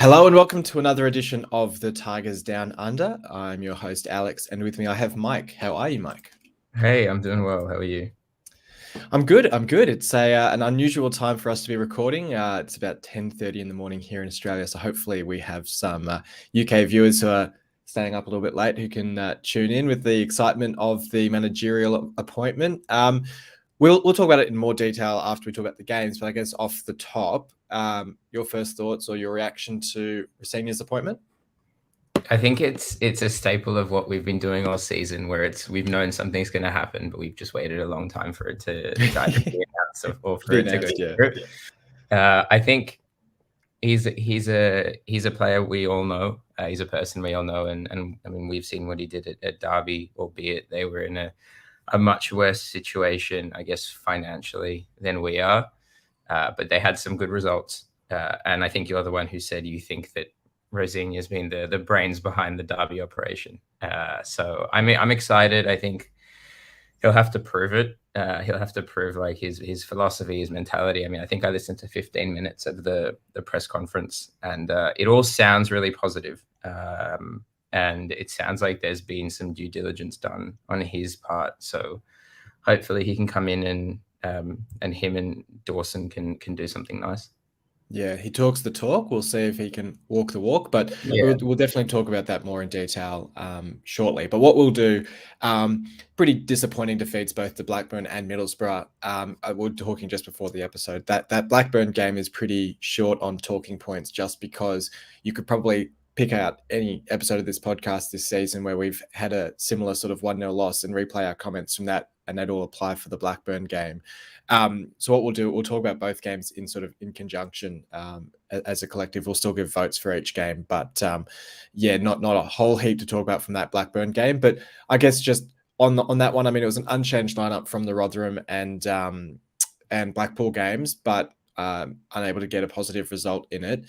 Hello and welcome to another edition of the Tigers Down Under. I'm your host, Alex, and with me I have Mike. How are you, Mike? Hey, I'm doing well. How are you? I'm good. It's an unusual time for us to be recording. It's about 10:30 in the morning here in Australia, so hopefully we have some UK viewers who are staying up a little bit late who can tune in with the excitement of the managerial appointment. We'll talk about it in more detail after we talk about the games, but I guess off the top, your first thoughts or your reaction to Rosenior's appointment? I think it's a staple of what we've been doing all season, where we've known something's going to happen, but we've just waited a long time for it to either be announced or for it to go through. I think he's a player we all know. He's a person we all know, and I mean we've seen what he did at Derby, albeit they were in a much worse situation, I guess, financially than we are. But they had some good results, and I think you're the one who said you think that Rosenior has been the brains behind the Derby operation. So I'm excited. I think he'll have to prove it. He'll have to prove like his philosophy, his mentality. I mean, I think I listened to 15 minutes of the press conference, and it all sounds really positive. And it sounds like there's been some due diligence done on his part. So hopefully he can come in and him and Dawson can do something nice. Yeah, he talks the talk. We'll see if he can walk the walk, but we'll definitely talk about that more in detail shortly. But what we'll do, pretty disappointing defeats both to Blackburn and Middlesbrough. We were talking just before the episode that Blackburn game is pretty short on talking points, just because you could probably pick out any episode of this podcast this season where we've had a similar sort of 1-0 loss and replay our comments from that, and they'd all apply for the Blackburn game. So what we'll do, we'll talk about both games in conjunction as a collective. We'll still give votes for each game, but not a whole heap to talk about from that Blackburn game. But I guess just on that one, I mean, it was an unchanged lineup from the Rotherham and Blackpool games, but unable to get a positive result in it.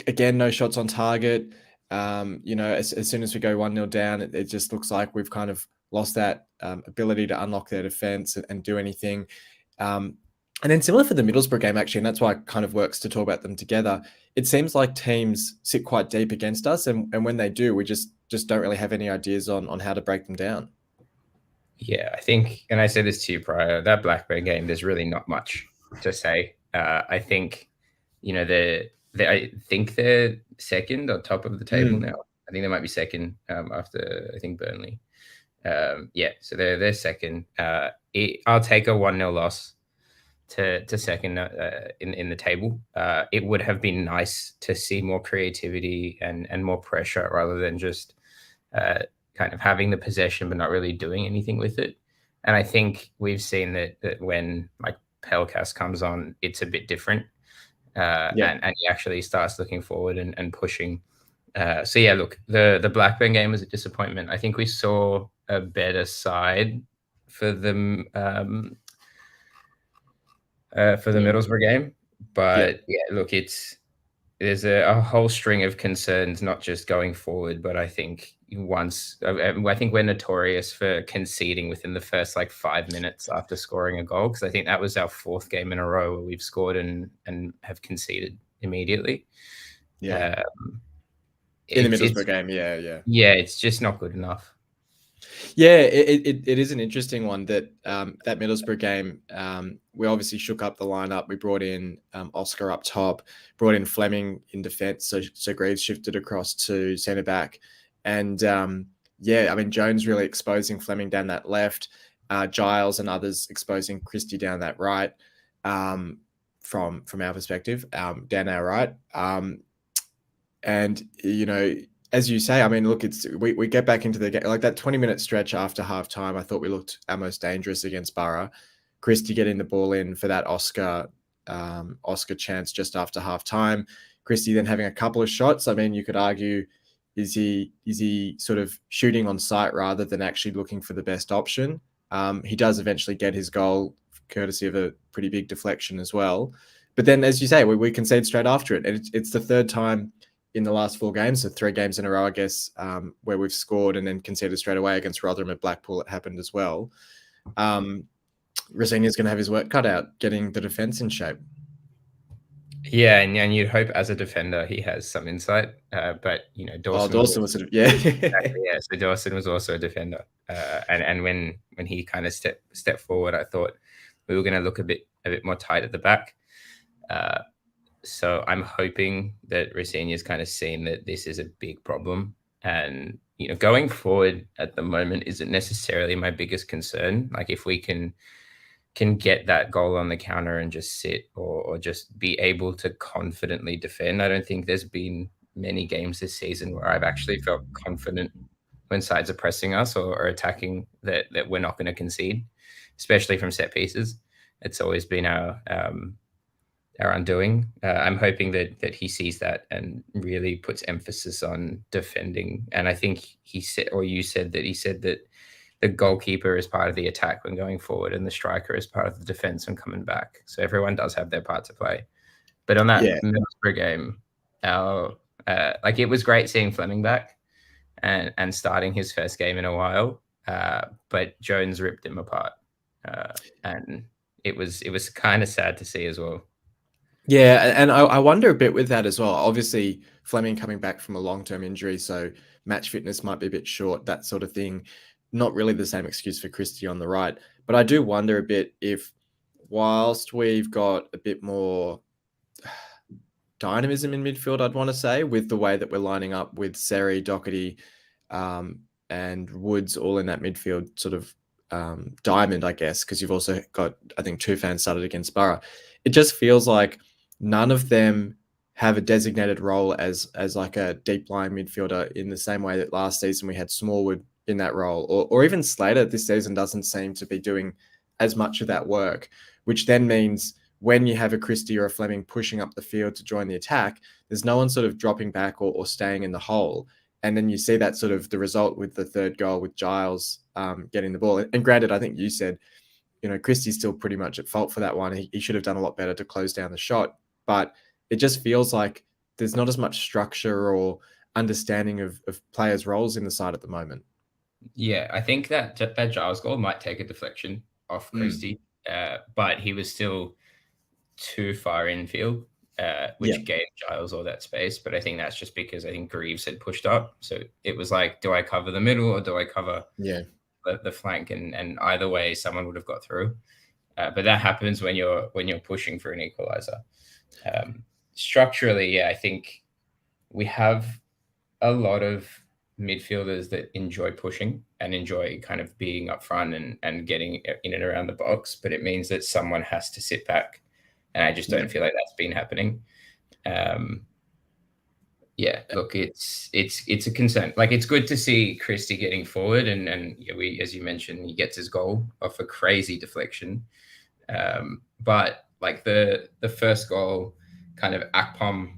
Again, no shots on target. As soon as we go 1-0 down, it just looks like we've kind of lost that ability to unlock their defense and do anything. And then similar for the Middlesbrough game, actually, and that's why it kind of works to talk about them together. It seems like teams sit quite deep against us, and when they do, we just don't really have any ideas on how to break them down. Yeah, I think, and I said this to you prior, that Blackburn game, there's really not much to say. I think, I think they're second on top of the table now. I think they might be second after, I think, Burnley. So they're second. I'll take a 1-0 loss to second in the table. It would have been nice to see more creativity and more pressure rather than just kind of having the possession but not really doing anything with it. And I think we've seen that when like Pelkas comes on, it's a bit different. And he actually starts looking forward and pushing. Look, the Blackburn game was a disappointment. I think we saw a better side for the Middlesbrough game, but look, there's a whole string of concerns, not just going forward, but I think we're notorious for conceding within the first 5 minutes after scoring a goal, because I think that was our fourth game in a row where we've scored and have conceded immediately. In the Middlesbrough game, it's just not good enough. Yeah, it is an interesting one that Middlesbrough game. We obviously shook up the lineup. We brought in Oscar up top, brought in Fleming in defence. So Greaves shifted across to centre back, and Jones really exposing Fleming down that left, Giles and others exposing Christie down that right. From our perspective, down our right, as you say, I mean, look, we get back into the game, like that 20-minute stretch after halftime. I thought we looked our most dangerous against Borough. Christie getting the ball in for that Oscar chance just after halftime. Christie then having a couple of shots. I mean, you could argue, is he sort of shooting on sight rather than actually looking for the best option? He does eventually get his goal, courtesy of a pretty big deflection as well. But then, as you say, we concede straight after it. And it's the third time in the last 4 games, so 3 games in a row, I guess, where we've scored and then conceded straight away. Against Rotherham at Blackpool, it happened as well. Rosenior's going to have his work cut out getting the defence in shape. Yeah, and you'd hope as a defender he has some insight, but Dawson. Dawson was sort of exactly, yeah. So Dawson was also a defender, and when he kind of stepped forward, I thought we were going to look a bit more tight at the back. So I'm hoping that Rosenior's kind of seen that this is a big problem, and going forward at the moment isn't necessarily my biggest concern. Like if we can get that goal on the counter and just sit or just be able to confidently defend. I don't think there's been many games this season where I've actually felt confident when sides are pressing us or attacking that we're not going to concede, especially from set pieces. It's always been our undoing. I'm hoping that he sees that and really puts emphasis on defending. And I think he said that the goalkeeper is part of the attack when going forward and the striker is part of the defense when coming back. So everyone does have their part to play. But on that Middlesbrough game, it was great seeing Fleming back and starting his first game in a while. But Jones ripped him apart. And it was kind of sad to see as well. Yeah, and I wonder a bit with that as well. Obviously, Fleming coming back from a long-term injury, so match fitness might be a bit short, that sort of thing. Not really the same excuse for Christie on the right. But I do wonder a bit if, whilst we've got a bit more dynamism in midfield, I'd want to say, with the way that we're lining up with Seri, Doherty, and Woods all in that midfield sort of diamond, I guess, because you've also got, I think, 2 fans started against Borough. It just feels like none of them have a designated role as like a deep line midfielder in the same way that last season we had Smallwood in that role, or even Slater this season doesn't seem to be doing as much of that work, which then means when you have a Christie or a Fleming pushing up the field to join the attack, there's no one sort of dropping back or staying in the hole. And then you see that sort of the result with the third goal with Giles getting the ball. And granted, I think you said, Christie's still pretty much at fault for that one. He should have done a lot better to close down the shot. But it just feels like there's not as much structure or understanding of players' roles in the side at the moment. Yeah, I think that Giles goal might take a deflection off Christie, but he was still too far infield, which gave Giles all that space. But I think that's just because I think Greaves had pushed up. So it was like, do I cover the middle or do I cover the flank? And either way, someone would have got through. But that happens when you're pushing for an equalizer. Structurally, I think we have a lot of midfielders that enjoy pushing and enjoy kind of being up front and getting in and around the box, but it means that someone has to sit back. And I just don't feel like that's been happening. Look, it's a concern. Like, it's good to see Christie getting forward, and as you mentioned, he gets his goal off a crazy deflection. But like the first goal, kind of Akpom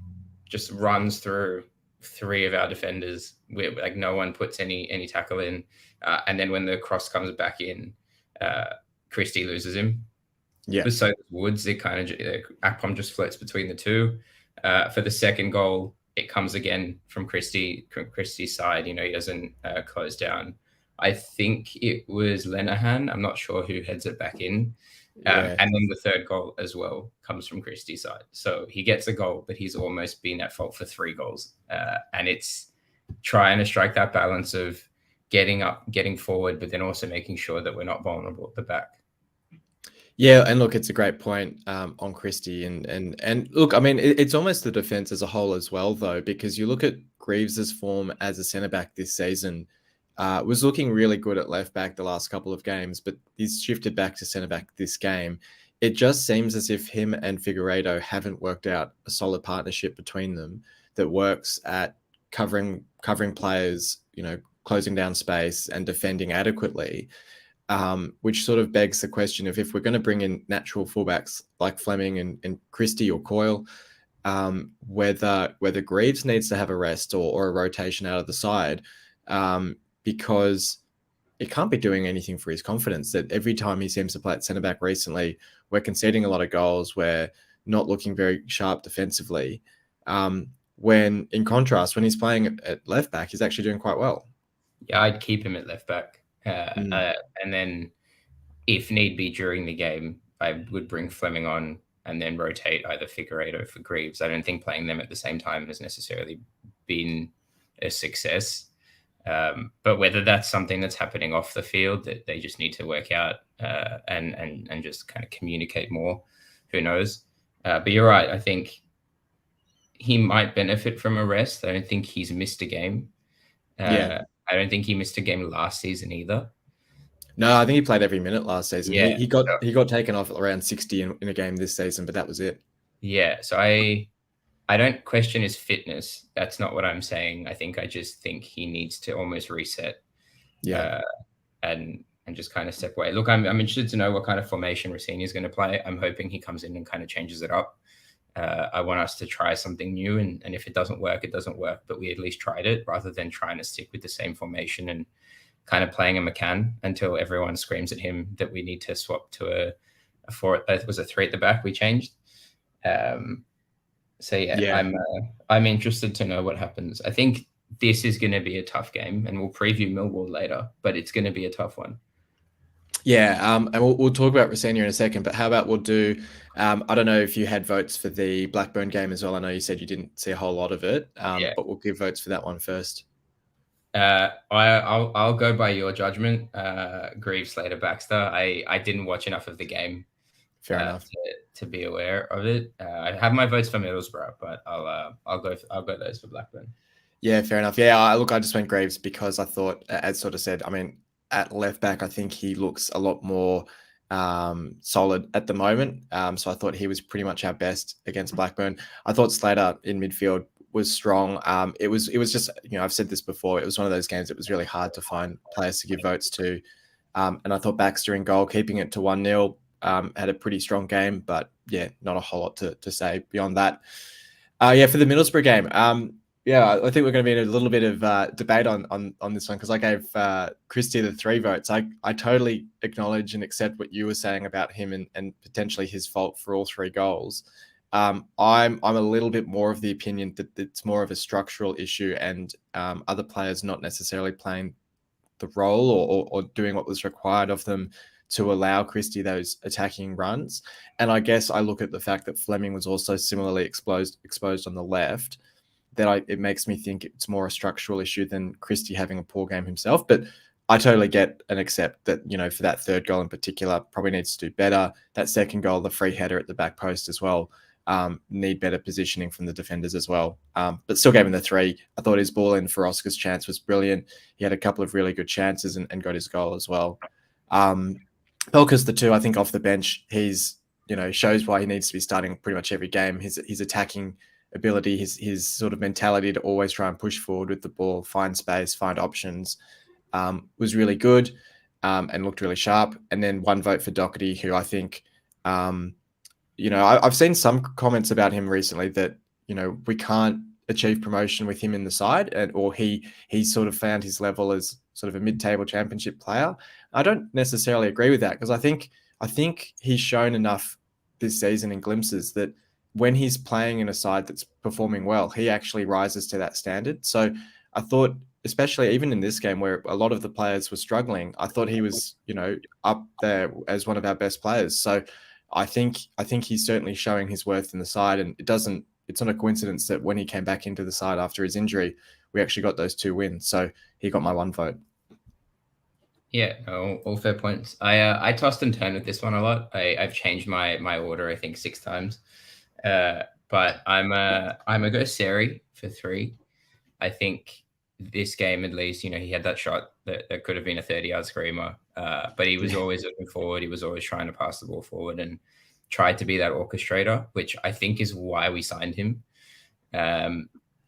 just runs through 3 of our defenders. Like no one puts any tackle in, and then when the cross comes back in, Christie loses him. Yeah. So Woods, it kind of Akpom just floats between the two. For the second goal, it comes again from Christie's side. He doesn't close down. I think it was Lenihan. I'm not sure who heads it back in. And then the third goal as well comes from Christie's side. So he gets a goal, but he's almost been at fault for 3 goals. And it's trying to strike that balance of getting up, getting forward, but then also making sure that we're not vulnerable at the back. Yeah, and look, it's a great point on Christie, and look, I mean, it's almost the defense as a whole as well, though, because you look at Greaves's form as a centre back this season, was looking really good at left back the last couple of games, but he's shifted back to centre back this game. It just seems as if him and Figueiredo haven't worked out a solid partnership between them that works at covering players, closing down space and defending adequately. Which sort of begs the question of, if we're going to bring in natural fullbacks like Fleming and Christie or Coyle, whether Greaves needs to have a rest or a rotation out of the side, because it can't be doing anything for his confidence that every time he seems to play at centre back recently, we're conceding a lot of goals, we're not looking very sharp defensively. When in contrast, when he's playing at left back, he's actually doing quite well. Yeah, I'd keep him at left back. And then if need be during the game, I would bring Fleming on and then rotate either Figueiredo for Greaves. I don't think playing them at the same time has necessarily been a success. But whether that's something that's happening off the field that they just need to work out and just kind of communicate more, who knows? But you're right. I think he might benefit from a rest. I don't think he's missed a game. I don't think he missed a game last season either. No, I think he played every minute last season. Yeah. He got taken off around 60 in a game this season, but that was it. Yeah. So I don't question his fitness. That's not what I'm saying. I just think he needs to almost reset. Yeah. And just kind of step away. Look, I'm interested to know what kind of formation Rosenior is going to play. I'm hoping he comes in and kind of changes it up. I want us to try something new, and if it doesn't work, it doesn't work. But we at least tried it, rather than trying to stick with the same formation and kind of playing a McCann until everyone screams at him that we need to swap to a four. It was a 3 at the back. We changed. So yeah. I'm interested to know what happens. I think this is going to be a tough game, and we'll preview Millwall later, but it's going to be a tough one. Yeah, and we'll talk about Rosenior in a second, but how about we'll do, I don't know if you had votes for the Blackburn game as well. I know you said you didn't see a whole lot of it, but we'll give votes for that one first. I'll go by your judgment, Greaves, Slater, Baxter. I didn't watch enough of the game. Fair enough. To be aware of it. I have my votes for Middlesbrough, but I'll go those for Blackburn. Yeah, fair enough. Yeah, I just went Greaves because I thought, as sort of said, I mean, at left back, I think he looks a lot more solid at the moment. So I thought he was pretty much our best against Blackburn. I thought Slater in midfield was strong. It was just, I've said this before, it was one of those games that was really hard to find players to give votes to. And I thought Baxter in goal, keeping it to 1-0, had a pretty strong game, but yeah, not a whole lot to say beyond that. For the Middlesbrough game, I think we're going to be in a little bit of debate on this one, because I gave Christie the 3 votes. I totally acknowledge and accept what you were saying about him and potentially his fault for all 3 goals. I'm a little bit more of the opinion that it's more of a structural issue, and other players not necessarily playing the role or doing what was required of them to allow Christie those attacking runs. And I guess I look at the fact that Fleming was also similarly exposed on the left, that it makes me think it's more a structural issue than Christie having a poor game himself. But I totally get and accept that, for that 3rd goal in particular, probably needs to do better. That 2nd goal, the free header at the back post as well, need better positioning from the defenders as well. But still gave him the 3. I thought his ball in for Oscar's chance was brilliant. He had a couple of really good chances and got his goal as well. Pelkas the 2, I think off the bench, he's, shows why he needs to be starting pretty much every game. His attacking ability, his sort of mentality to always try and push forward with the ball, find space, find options, was really good and looked really sharp. And then 1 vote for Doherty, who I think, I've seen some comments about him recently that, we can't achieve promotion with him in the side, or he sort of found his level as sort of a mid-table championship player. I don't necessarily agree with that, because I think he's shown enough this season in glimpses that when he's playing in a side that's performing well, he actually rises to that standard. So I thought, especially even in this game where a lot of the players were struggling, I thought he was, up there as one of our best players. So I think he's certainly showing his worth in the side, and it's not a coincidence that when he came back into the side after his injury, we actually got those 2 wins. So he got my 1 vote. Yeah, all fair points. I tossed and turned with this one a lot. I've changed my order, I think 6 times. But I'm a go Seri for 3. I think this game, at least, he had that shot that could have been a 30-yard screamer. But he was always looking forward. He was always trying to pass the ball forward and tried to be that orchestrator, which I think is why we signed him.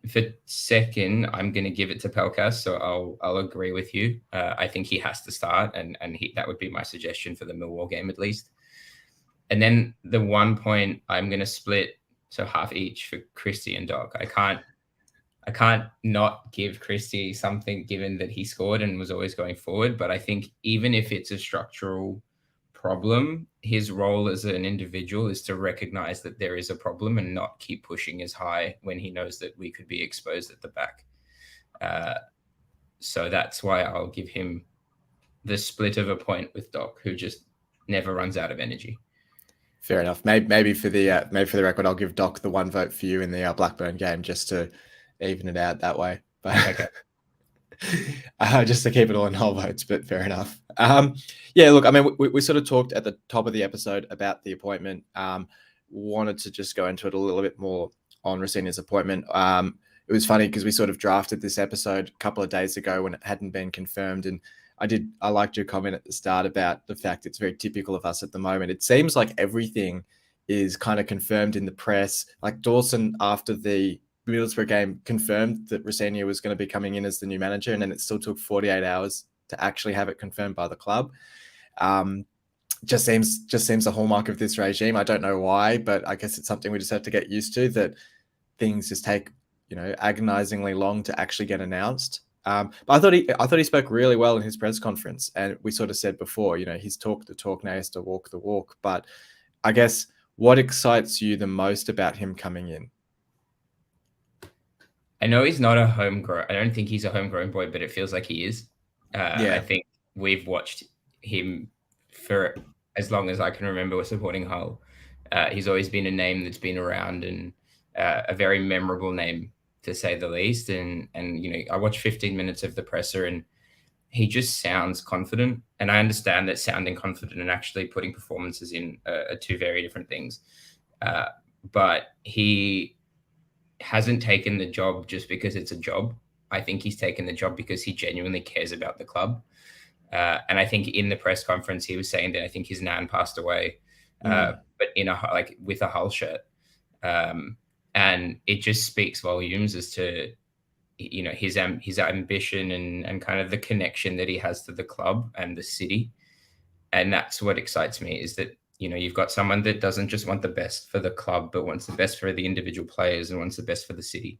For 2nd, I'm going to give it to Pelkas, so I'll agree with you. I think he has to start, and that would be my suggestion for the Millwall game at least. And then the 1 point, I'm going to split, so half each for Christie and Doc. I can't not give Christie something, given that he scored and was always going forward. But I think even if it's a structural problem, his role as an individual is to recognize that there is a problem and not keep pushing as high when he knows that we could be exposed at the back. So that's why I'll give him the split of a point with Doc, who just never runs out of energy. Fair enough. Maybe for the record, I'll give Doc the 1 vote for you in the Blackburn game just to even it out that way. But okay. Just to keep it all in whole votes, but fair enough. Yeah, look, I mean, we sort of talked at the top of the episode about the appointment. Wanted to just go into it a little bit more on Rosenior's appointment. It was funny because we sort of drafted this episode a couple of days ago when it hadn't been confirmed, and I liked your comment at the start about the fact it's very typical of us at the moment. It seems like everything is kind of confirmed in the press. Like Dawson, after the Middlesbrough game, confirmed that Rosenior was going to be coming in as the new manager, and then it still took 48 hours to actually have it confirmed by the club. Just seems a hallmark of this regime. I don't know why, but I guess it's something we just have to get used to, that things just take, agonizingly long to actually get announced. But I thought he spoke really well in his press conference, and we sort of said before, he's talked the talk, now he has to walk the walk. But I guess what excites you the most about him coming in? I know he's not a homegrown. I don't think he's a homegrown boy, but it feels like he is. I think we've watched him for as long as I can remember supporting Hull. He's always been a name that's been around, and a very memorable name, to say the least. And I watched 15 minutes of the presser, and he just sounds confident. And I understand that sounding confident and actually putting performances in are two very different things. But he hasn't taken the job just because it's a job. I think he's taken the job because he genuinely cares about the club. And I think in the press conference, he was saying that I think his nan passed away, but with a Hull shirt. And it just speaks volumes as to, his ambition and kind of the connection that he has to the club and the city. And that's what excites me, is that, you've got someone that doesn't just want the best for the club, but wants the best for the individual players and wants the best for the city.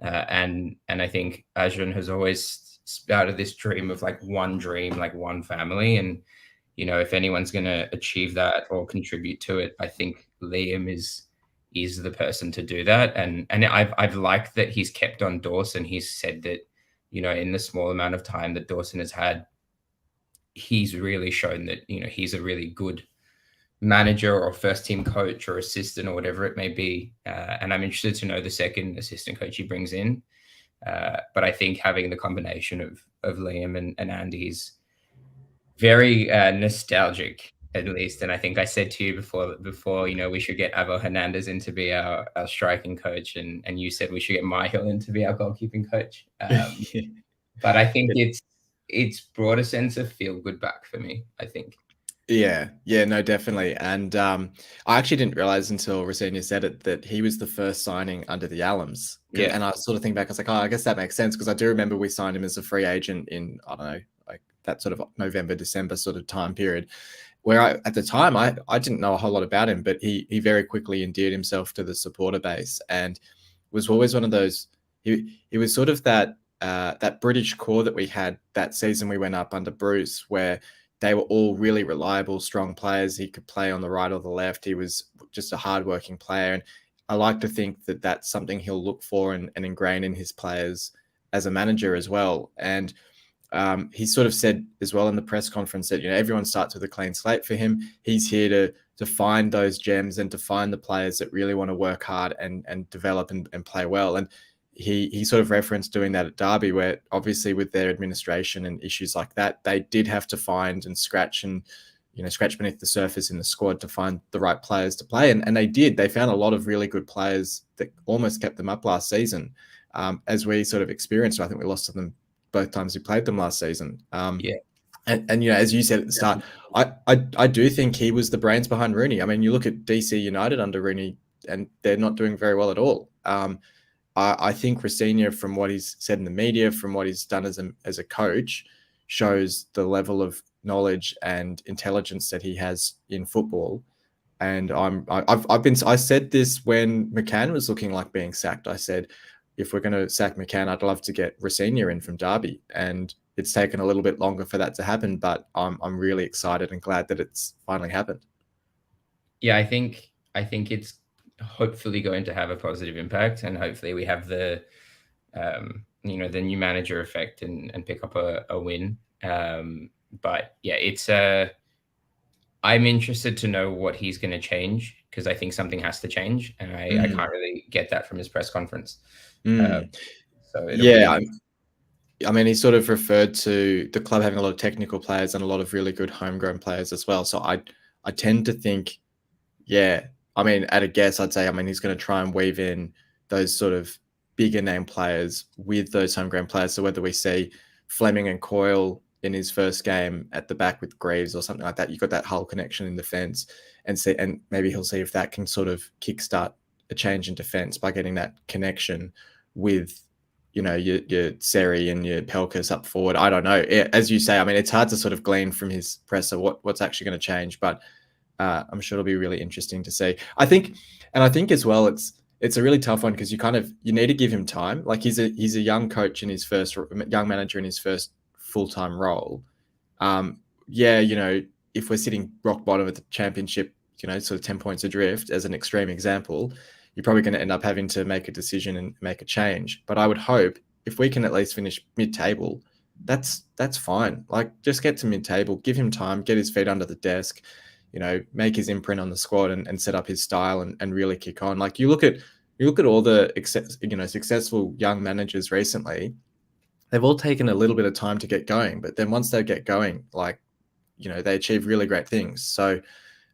And I think Ajahn has always spouted this dream of one dream, one family. And, if anyone's going to achieve that or contribute to it, I think Liam is the person to do that. And I've liked that he's kept on Dawson. He's said that, in the small amount of time that Dawson has had, he's really shown that, he's a really good manager or first team coach or assistant or whatever it may be. And I'm interested to know the second assistant coach he brings in. But I think having the combination of Liam and Andy is very nostalgic, at least. And I think I said to you before, we should get Abel Hernandez in to be our striking coach. And you said we should get Myhill in to be our goalkeeping coach. But I think it's brought a sense of feel good back for me, I think. Yeah, no, definitely. And I actually didn't realize until Rosenior said it that he was the first signing under the alums. Yeah. And I sort of think back, I was like, I guess that makes sense, because I do remember we signed him as a free agent in, I don't know, that sort of November, December sort of time period, where at the time I didn't know a whole lot about him, but he very quickly endeared himself to the supporter base, and was always one of those. He was sort of that British core that we had that season we went up under Bruce, where they were all really reliable, strong players. He could play on the right or the left. He was just a hardworking player. And I like to think that that's something he'll look for and ingrain in his players as a manager as well. And he sort of said as well in the press conference that, everyone starts with a clean slate for him. He's here to find those gems and to find the players that really want to work hard and develop and play well. And he sort of referenced doing that at Derby, where obviously with their administration and issues like that, they did have to find and scratch beneath the surface in the squad to find the right players to play. And they did. They found a lot of really good players that almost kept them up last season. As we sort of experienced, I think we lost to them both times we played them last season. And as you said at the start, I do think he was the brains behind Rooney. I mean, you look at DC United under Rooney, and they're not doing very well at all. I think Rosenior, from what he's said in the media, from what he's done as a coach, shows the level of knowledge and intelligence that he has in football. And I said this when McCann was looking like being sacked. I said, if we're going to sack McCann, I'd love to get Rosenior in from Derby. And it's taken a little bit longer for that to happen, but I'm really excited and glad that it's finally happened. Yeah, I think it's hopefully going to have a positive impact, and hopefully we have the the new manager effect and pick up a win. But yeah, I'm interested to know what he's going to change, because I think something has to change, and I can't really get that from his press conference. So it'll be. I mean, he sort of referred to the club having a lot of technical players and a lot of really good homegrown players as well. So I tend to think, yeah, I mean, at a guess, I'd say, I mean, he's going to try and weave in those sort of bigger name players with those homegrown players. So whether we see Fleming and Coyle in his first game at the back with Greaves or something like that, you've got that whole connection in defence, and maybe he'll see if that can sort of kickstart a change in defence by getting that connection with, you know, your Seri and your Pelkas up forward. I don't know. As you say, I mean, it's hard to sort of glean from his presser what's actually going to change, but I'm sure it'll be really interesting to see. I think as well, it's a really tough one because you need to give him time. Like he's a young coach in his first young manager in his first full-time role. Yeah, you know, if we're sitting rock bottom of the championship, you know, sort of 10 points adrift as an extreme example, you're probably going to end up having to make a decision and make a change. But I would hope if we can at least finish mid-table, that's fine. Like just get to mid-table, give him time, get his feet under the desk, you know, make his imprint on the squad and set up his style and really kick on. Like you look at all the successful young managers recently, they've all taken a little bit of time to get going, but then once they get going, like, you know, they achieve really great things. So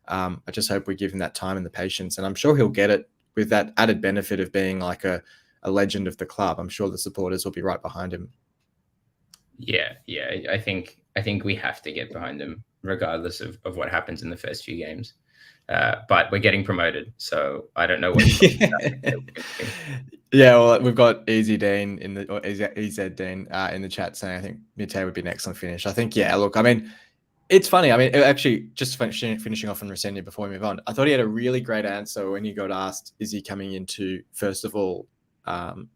I just hope we give him that time and the patience, and I'm sure he'll get it with that added benefit of being like a legend of the club. I'm sure the supporters will be right behind him. Yeah. I think we have to get behind him regardless of what happens in the first few games. But we're getting promoted, so I don't know what. Yeah, well, we've got Easy Dean in the chat saying I think mid-table would be an excellent finish. I think, yeah, look, I mean, it's funny. I mean, actually, just finishing off on Rosenior before we move on, I thought he had a really great answer when he got asked, is he coming in to, first of all,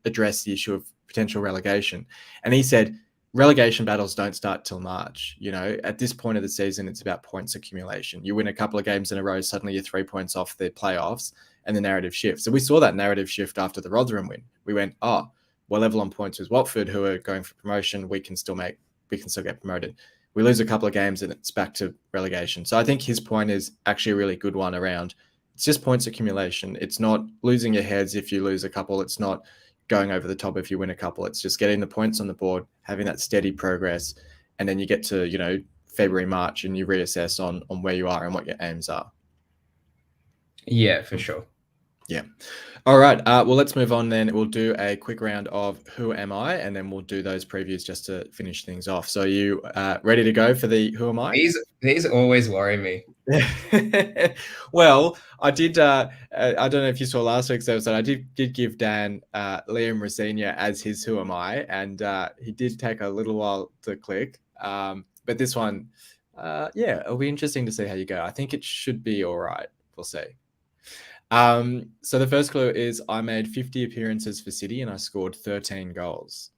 address the issue of potential relegation? And he said, relegation battles don't start till March. You know, at this point of the season, it's about points accumulation. You win a couple of games in a row, suddenly you're 3 points off the playoffs and the narrative shifts. So we saw that narrative shift after the Rotherham win. We went, oh, we're level on points with Watford, who are going for promotion. We can still get promoted. We lose a couple of games and it's back to relegation. So I think his point is actually a really good one around. It's just points accumulation. It's not losing your heads if you lose a couple. It's not going over the top if you win a couple. It's just getting the points on the board, having that steady progress. And then you get to, you know, February, March, and you reassess on where you are and what your aims are. Yeah, for sure. Yeah. All right. Well, let's move on then. We'll do a quick round of Who Am I? And then we'll do those previews just to finish things off. So are you ready to go for the Who Am I? These always worry me. Well, I did. I don't know if you saw last week's episode. I did give Dan Liam Rosenior as his Who Am I? And he did take a little while to click. But this one, yeah, it'll be interesting to see how you go. I think it should be all right. We'll see. So the first clue is I made 50 appearances for City and I scored 13 goals.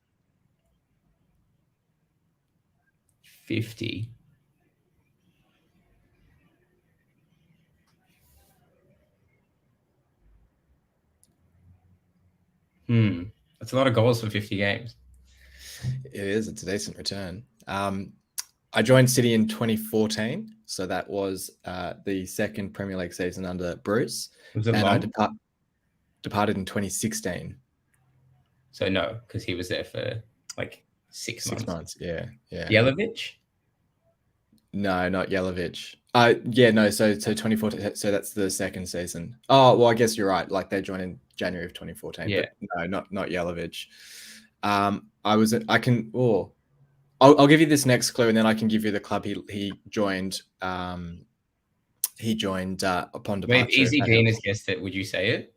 50. That's a lot of goals for 50 games. It is. It's a decent return. I joined City in 2014, so that was the second Premier League season under Bruce. Was it long? I departed in 2016. So no, because he was there for like 6 months. 6 months, yeah. Yelovich? No, not Yelovich. Yeah, no. So 2014. So that's the second season. Oh, well, I guess you're right. Like they joined in January of 2014. Yeah. But no, not Yelovich. I'll give you this next clue, and then I can give you the club he joined. He joined upon departure. Wait, Easy Dean has guessed it. Would you say it?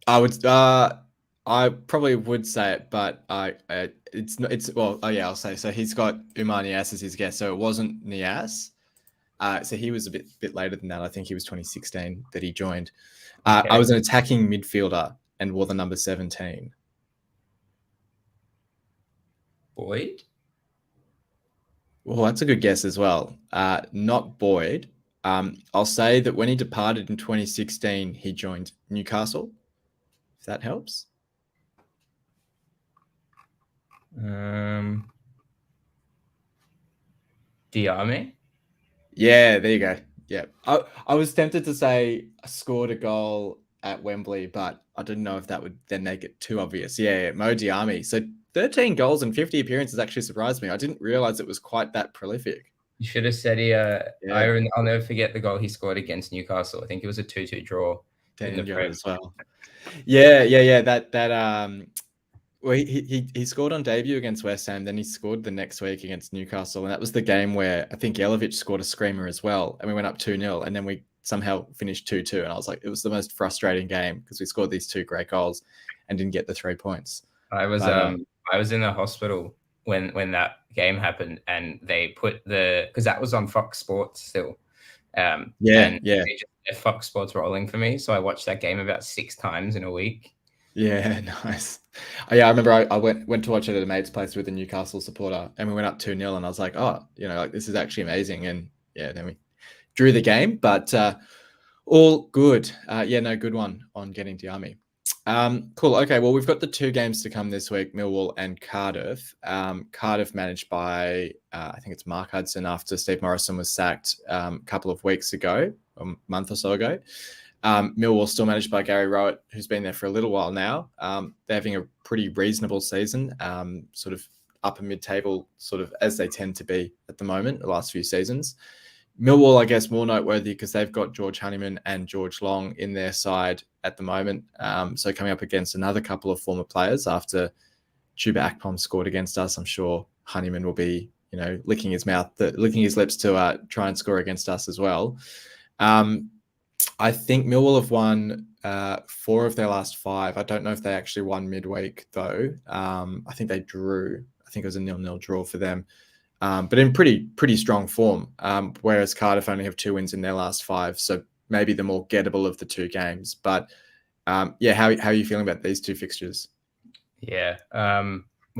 I would. I probably would say it, but it's not. It's well. Oh yeah, I'll say. So he's got Umar Niasse as his guest. So it wasn't Niasse. So he was a bit later than that. I think he was 2016 that he joined. Okay. I was an attacking midfielder and wore the number 17. Boyd? Well, that's a good guess as well. Not Boyd. I'll say that when he departed in 2016, he joined Newcastle, if that helps. Diame? Yeah, there you go. Yeah. I was tempted to say scored a goal at Wembley, but I didn't know if that would then make it too obvious. Yeah, Mo Diarmi. So 13 goals and 50 appearances actually surprised me. I didn't realize it was quite that prolific. You should have said I'll never forget the goal he scored against Newcastle. I think it was a 2-2 draw in the Prem as well. Yeah. Well, he scored on debut against West Ham. Then he scored the next week against Newcastle, and that was the game where I think Jelavic scored a screamer as well, and we went up 2-0, and then we somehow finished 2-2. And I was like, it was the most frustrating game because we scored these 2 great goals and didn't get the 3 points. I was in the hospital when that game happened, and they put because that was on Fox Sports still. They just left Fox Sports rolling for me, so I watched that game about 6 times in a week. Yeah, nice. Yeah, I remember I went to watch it at a mate's place with a Newcastle supporter, and we went up 2-0, and I was like, oh, like this is actually amazing. And yeah, then we drew the game, but all good. Good one on getting Diarmi. Cool. Okay, well, we've got the 2 games to come this week, Millwall and Cardiff. Cardiff managed by, I think it's Mark Hudson after Steve Morrison was sacked a couple of weeks ago, a month or so ago. Millwall still managed by Gary Rowett, who's been there for a little while now. They're having a pretty reasonable season, sort of upper mid-table, sort of as they tend to be at the moment, the last few seasons. Millwall, I guess, more noteworthy because they've got George Honeyman and George Long in their side at the moment. So coming up against another couple of former players after Chuba Akpom scored against us, I'm sure Honeyman will be, licking his lips to try and score against us as well. I think Millwall have won 4 of their last 5. I don't know if they actually won midweek, though. I think they drew. I think it was a 0-0 draw for them. But in pretty strong form, whereas Cardiff only have 2 wins in their last 5. So maybe the more gettable of the 2 games. But how are you feeling about these 2 fixtures? Yeah. I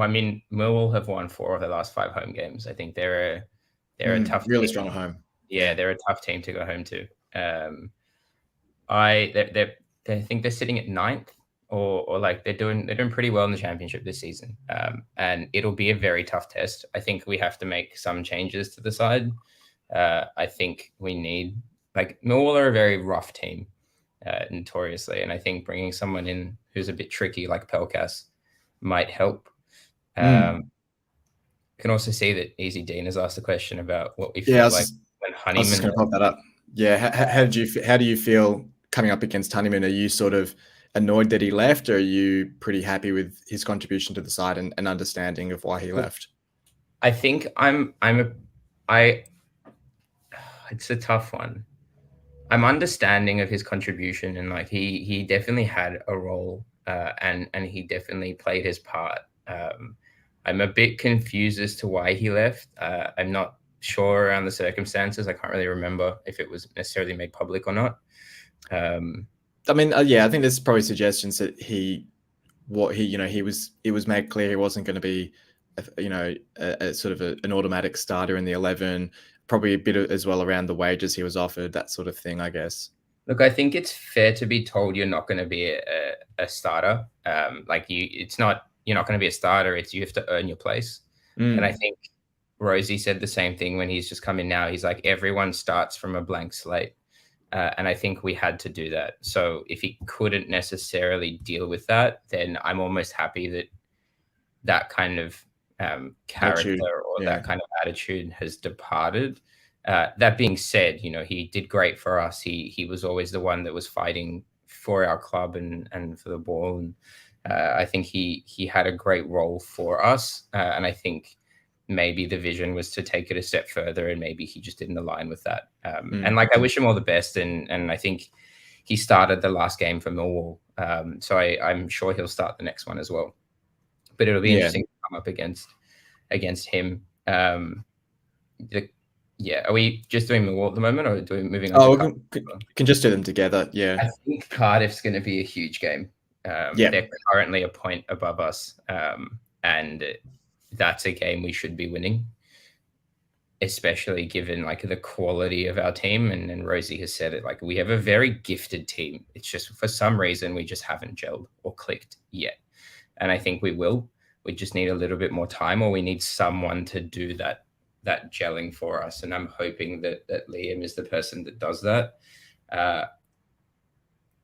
mean, Millwall have won 4 of their last 5 home games. I think they're a tough, really strong at home. Yeah, they're a tough team to go home to. I think they're sitting at 9th, or like they're doing pretty well in the championship this season. And it'll be a very tough test. I think we have to make some changes to the side. I think we need, like, Millwall are a very rough team, notoriously, and I think bringing someone in who's a bit tricky like Pelkas might help. Can also see that Easy Dean has asked a question about what we feel like when Honeyman. I was just going to pop that up. Yeah, how do you feel coming up against Honeyman? Are you sort of annoyed that he left, or are you pretty happy with his contribution to the side and understanding of why he left? I think it's a tough one. I'm understanding of his contribution, and like he definitely had a role, and he definitely played his part. I'm a bit confused as to why he left. I'm not sure around the circumstances. I can't really remember if it was necessarily made public or not. I think there's probably suggestions that it was made clear he wasn't going to be, a sort of an automatic starter in the 11. Probably a bit as well around the wages he was offered, that sort of thing, I guess. Look, I think it's fair to be told you're not going to be a starter. You're not going to be a starter. You have to earn your place. And I think Rosie said the same thing when he's just come in now. He's like, everyone starts from a blank slate. And I think we had to do that. So if he couldn't necessarily deal with that, then I'm almost happy that kind of character that kind of attitude has departed. That being said, he did great for us. He was always the one that was fighting for our club and for the ball. And I think he had a great role for us. And I think maybe the vision was to take it a step further, and maybe he just didn't align with that. And I wish him all the best. And I think he started the last game for Millwall. So I'm sure he'll start the next one as well. But it'll be interesting to come up against him. Are we just doing Millwall at the moment, or are we moving on? We can just do them together. Yeah. I think Cardiff's going to be a huge game. They're currently a point above us. And that's a game we should be winning, especially given like the quality of our team. And Rosie has said it, like, we have a very gifted team. It's just for some reason we just haven't gelled or clicked yet. And I think we will. We just need a little bit more time, or we need someone to do that gelling for us, and I'm hoping that Liam is the person that does that.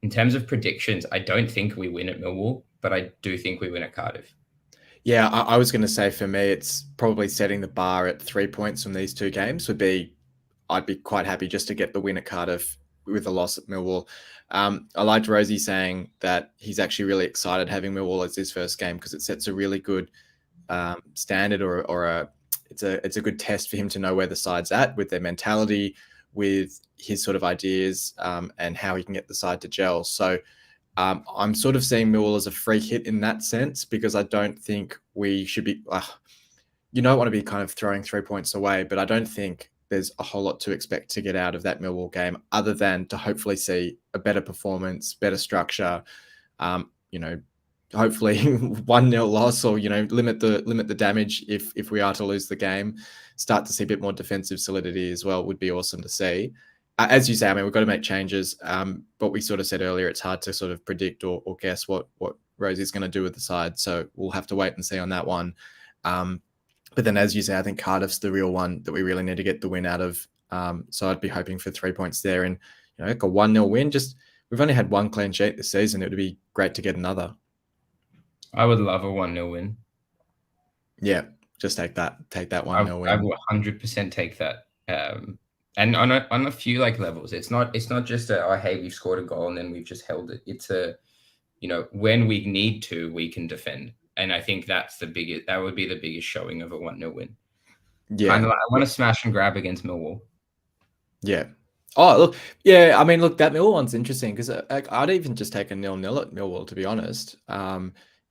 In terms of predictions, I don't think we win at Millwall, but I do think we win at Cardiff. Yeah, I was going to say for me, it's probably setting the bar at 3 points from these two games I'd be quite happy just to get the win at Cardiff with a loss at Millwall. I liked Rosie saying that he's actually really excited having Millwall as his first game because it sets a really good standard it's a good test for him to know where the side's at with their mentality, with his sort of ideas, and how he can get the side to gel. So I'm sort of seeing Millwall as a free hit in that sense, because I don't think we should be, you don't want to be kind of throwing 3 points away, but I don't think there's a whole lot to expect to get out of that Millwall game other than to hopefully see a better performance, better structure, hopefully 1-0 loss, or, limit the damage if we are to lose the game, start to see a bit more defensive solidity as well would be awesome to see. As you say, I mean, we've got to make changes, but we sort of said earlier, it's hard to sort of predict or guess what Rosie's going to do with the side. So we'll have to wait and see on that one. But then, as you say, I think Cardiff's the real one that we really need to get the win out of. So I'd be hoping for 3 points there, and like a 1-0 win. We've only had one clean sheet this season. It would be great to get another. I would love a 1-0 win. Yeah, just take that 1-0 win. I will 100% take that. And on a few levels, it's not just hey, we've scored a goal and then we've just held it. It's when we need to, we can defend. And I think that would be the biggest showing of a 1-0 win. Yeah. I want to smash and grab against Millwall. Yeah. Oh, look. Yeah. I mean, look, that Millwall one's interesting because I'd even just take a 0-0 at Millwall, to be honest.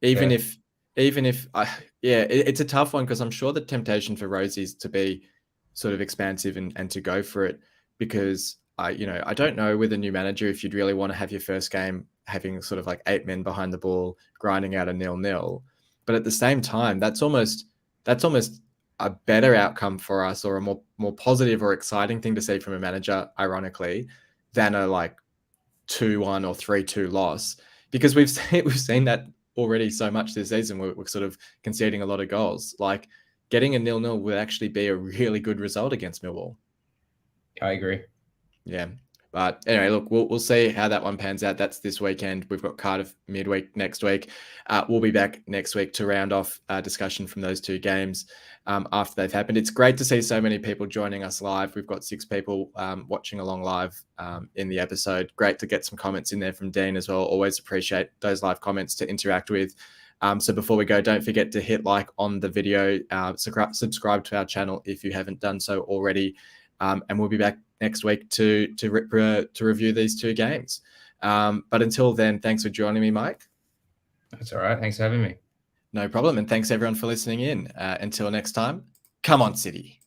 Even if it's a tough one because I'm sure the temptation for Rosie is to be sort of expansive and to go for it, because I don't know with a new manager if you'd really want to have your first game having sort of like 8 men behind the ball grinding out a 0-0. But at the same time, that's almost a better outcome for us, or a more positive or exciting thing to see from a manager, ironically, than a 2-1 or 3-2 loss, because we've seen that already so much this season. We're sort of conceding a lot of goals. Like, getting a 0-0 would actually be a really good result against Millwall. I agree. Yeah. But anyway, look, we'll see how that one pans out. That's this weekend. We've got Cardiff midweek next week. We'll be back next week to round off discussion from those two games after they've happened. It's great to see so many people joining us live. We've got 6 people watching along live in the episode. Great to get some comments in there from Dean as well. Always appreciate those live comments to interact with. So before we go, don't forget to hit like on the video, subscribe to our channel if you haven't done so already. And we'll be back next week to review these two games. But until then, thanks for joining me, Mike. That's all right. Thanks for having me. No problem. And thanks everyone for listening in. Until next time, come on, City.